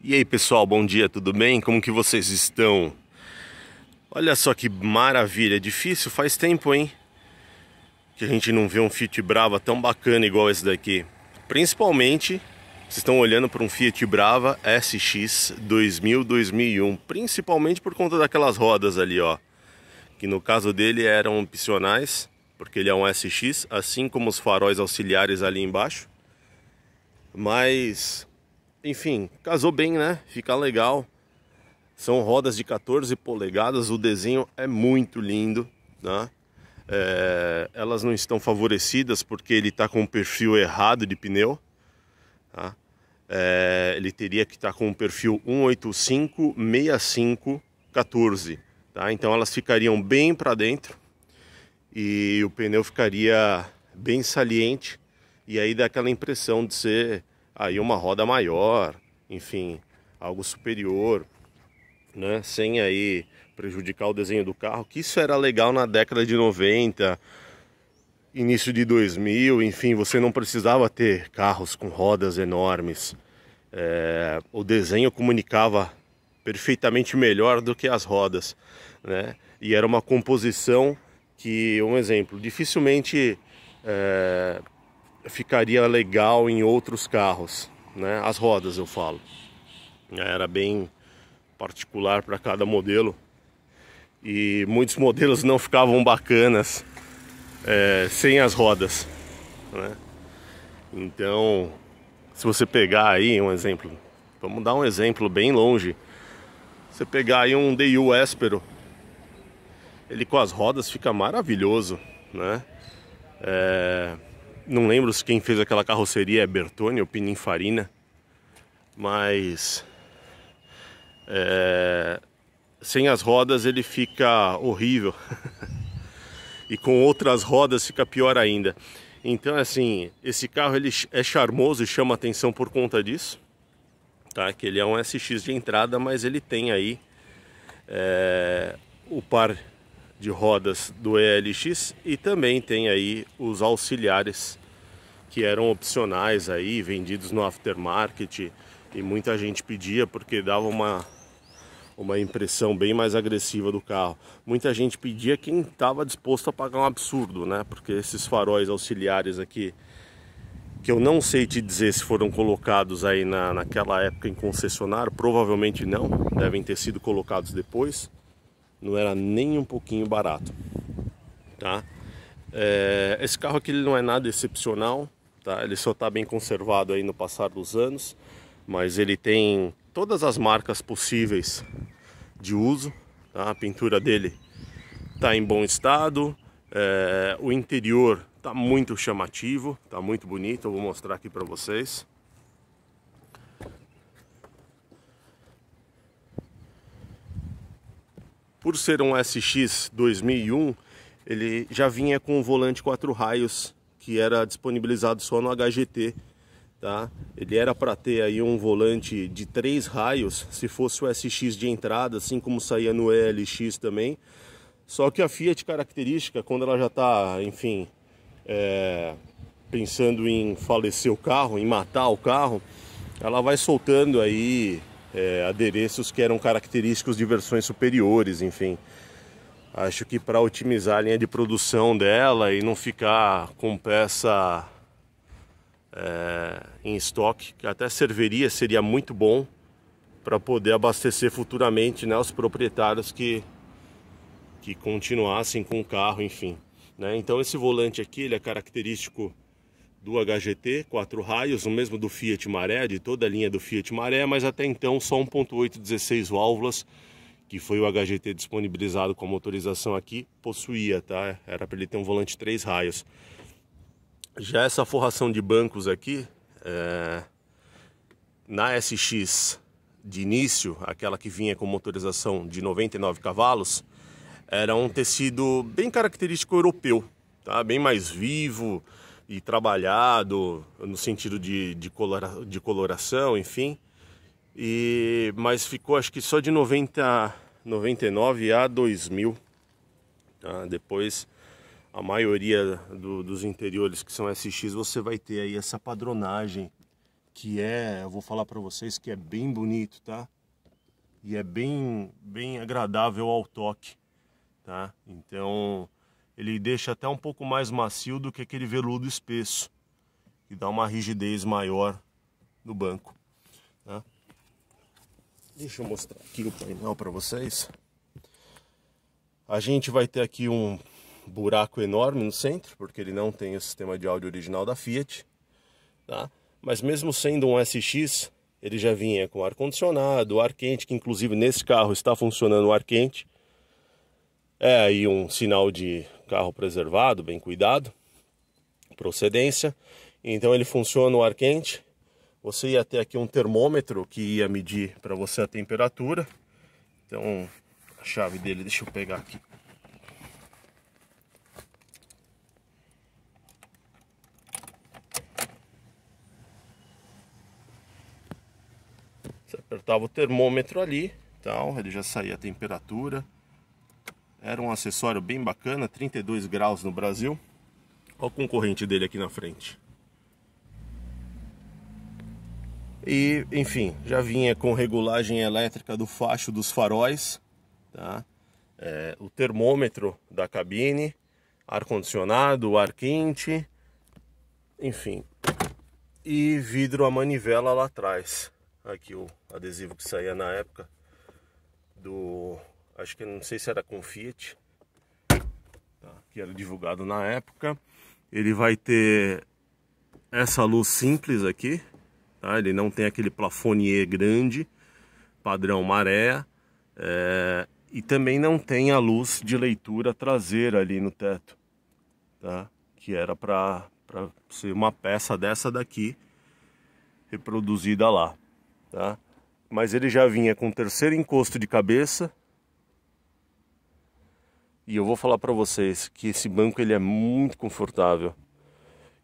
E aí pessoal, bom dia, tudo bem? Como que vocês estão? Olha só que maravilha, difícil, faz tempo, hein? Que a gente não vê um Fiat Brava tão bacana igual esse daqui. Principalmente, vocês estão olhando para um Fiat Brava SX 2000-2001. Principalmente por conta daquelas rodas ali, ó. Que no caso dele eram opcionais, porque ele é um SX, assim como os faróis auxiliares ali embaixo. Mas... enfim, casou bem, né? Fica legal. São rodas de 14 polegadas, o desenho é muito lindo, né? Elas não estão favorecidas porque ele está com um perfil errado de pneu, tá? Ele teria que estar com um perfil 185, 65, 14, tá? Então elas ficariam bem para dentro e o pneu ficaria bem saliente e aí dá aquela impressão de ser aí uma roda maior, enfim, algo superior, né? Sem aí prejudicar o desenho do carro, que isso era legal na década de 90, início de 2000, enfim, você não precisava ter carros com rodas enormes. O desenho comunicava perfeitamente melhor do que as rodas, né? E era uma composição que, um exemplo, dificilmente ficaria legal em outros carros, né? As rodas eu falo. Era bem particular para cada modelo e muitos modelos não ficavam bacanas sem as rodas, né? Então, se você pegar aí um exemplo, vamos dar um exemplo bem longe. Você pegar aí um DU Espero, ele com as rodas fica maravilhoso, né? Não lembro se quem fez aquela carroceria é Bertone ou Pininfarina, mas sem as rodas ele fica horrível e com outras rodas fica pior ainda. Então assim, esse carro ele é charmoso e chama atenção por conta disso, tá? Que ele é um SX de entrada, mas ele tem aí o par de rodas do ELX e também tem aí os auxiliares que eram opcionais aí, vendidos no aftermarket, e muita gente pedia porque dava uma impressão bem mais agressiva do carro. Muita gente pedia quem estava disposto a pagar um absurdo, né? Porque esses faróis auxiliares aqui, que eu não sei te dizer se foram colocados aí naquela época em concessionário, provavelmente não, devem ter sido colocados depois. Não era nem um pouquinho barato, tá? Esse carro aqui ele não é nada excepcional, tá? Ele só está bem conservado aí no passar dos anos, mas ele tem todas as marcas possíveis de uso, tá? A pintura dele está em bom estado, o interior está muito chamativo, está muito bonito. Eu vou mostrar aqui para vocês. Por ser um SX 2001, ele já vinha com o volante 4 raios, que era disponibilizado só no HGT, tá? Ele era para ter aí um volante de 3 raios, se fosse o SX de entrada, assim como saía no ELX também. Só que a Fiat característica, quando ela já está, enfim, pensando em falecer o carro, em matar o carro, ela vai soltando aí adereços que eram característicos de versões superiores, enfim. Acho que para otimizar a linha de produção dela e não ficar com peça em estoque, que até seria muito bom para poder abastecer futuramente, né, os proprietários que continuassem com o carro, enfim, né? Então esse volante aqui ele é característico do HGT 4 raios, o mesmo do Fiat Maré, de toda a linha do Fiat Maré, mas até então só 1.8 16 válvulas, que foi o HGT disponibilizado com a motorização aqui, possuía, tá? Era para ele ter um volante 3 raios. Já essa forração de bancos aqui, na SX de início, aquela que vinha com motorização de 99 cavalos, era um tecido bem característico europeu, tá? Bem mais vivo e trabalhado no sentido de coloração, enfim. Mas ficou acho que só de 99 a 2000, tá? Depois a maioria dos interiores que são SX você vai ter aí essa padronagem que eu vou falar para vocês que é bem bonito, tá? E é bem agradável ao toque, tá? Então ele deixa até um pouco mais macio do que aquele veludo espesso, que dá uma rigidez maior no banco, tá? Deixa eu mostrar aqui o painel para vocês. A gente vai ter aqui um buraco enorme no centro, porque ele não tem o sistema de áudio original da Fiat, tá? Mas mesmo sendo um SX, ele já vinha com ar-condicionado, ar quente, que inclusive nesse carro está funcionando o ar quente. É aí um sinal de carro preservado, bem cuidado, procedência. Então ele funciona o ar quente. Você ia ter aqui um termômetro que ia medir para você a temperatura. Então a chave dele, deixa eu pegar aqui. Você apertava o termômetro ali, então ele já saía a temperatura. Era um acessório bem bacana, 32 graus no Brasil. Olha o concorrente dele aqui na frente. E, enfim, já vinha com regulagem elétrica do facho dos faróis, tá? O termômetro da cabine, ar-condicionado, ar quente, enfim. E vidro a manivela lá atrás. Aqui o adesivo que saía na época do... acho que não sei se era com Fiat, tá? Que era divulgado na época. Ele vai ter essa luz simples aqui, tá? Ele não tem aquele plafonier grande, padrão maré, e também não tem a luz de leitura traseira ali no teto, tá? Que era para ser uma peça dessa daqui reproduzida lá, tá? Mas ele já vinha com o terceiro encosto de cabeça. E eu vou falar para vocês que esse banco ele é muito confortável.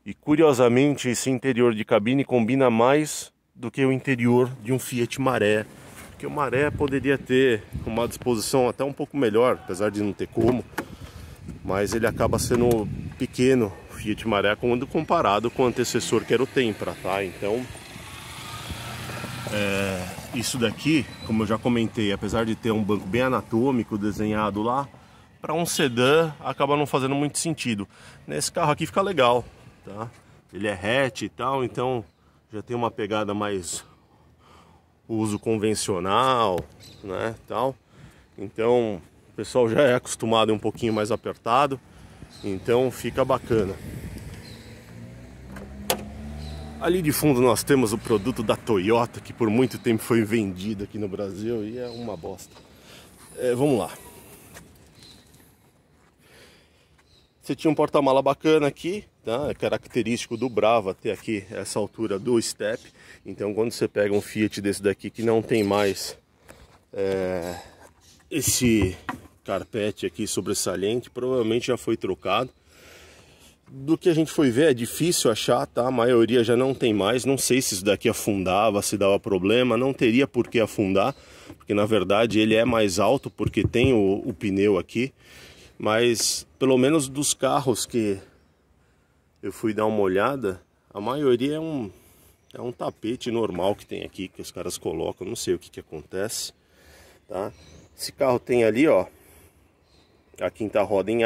E curiosamente esse interior de cabine combina mais do que o interior de um Fiat Maré. Porque o Maré poderia ter uma disposição até um pouco melhor, apesar de não ter como. Mas ele acaba sendo pequeno, o Fiat Maré, quando comparado com o antecessor que era o Tempra, tá? Então... isso daqui, como eu já comentei, apesar de ter um banco bem anatômico desenhado lá, para um sedã acaba não fazendo muito sentido. Nesse carro aqui fica legal, tá? Ele é hatch e tal, então já tem uma pegada mais uso convencional, né, tal. Então o pessoal já é acostumado um pouquinho mais apertado, então fica bacana. Ali de fundo nós temos o produto da Toyota, que por muito tempo foi vendido aqui no Brasil e é uma bosta. Vamos lá. Você tinha um porta-mala bacana aqui, tá? É característico do Brava ter aqui essa altura do step. Então quando você pega um Fiat desse daqui que não tem mais esse carpete aqui sobressalente, provavelmente já foi trocado. Do que a gente foi ver é difícil achar, tá? A maioria já não tem mais. Não sei se isso daqui afundava, se dava problema. Não teria por que afundar, porque na verdade ele é mais alto porque tem o pneu aqui. Mas pelo menos dos carros que eu fui dar uma olhada, a maioria é um tapete normal que tem aqui, que os caras colocam. Não sei o que acontece, tá? Esse carro tem ali, ó, a quinta roda em aço.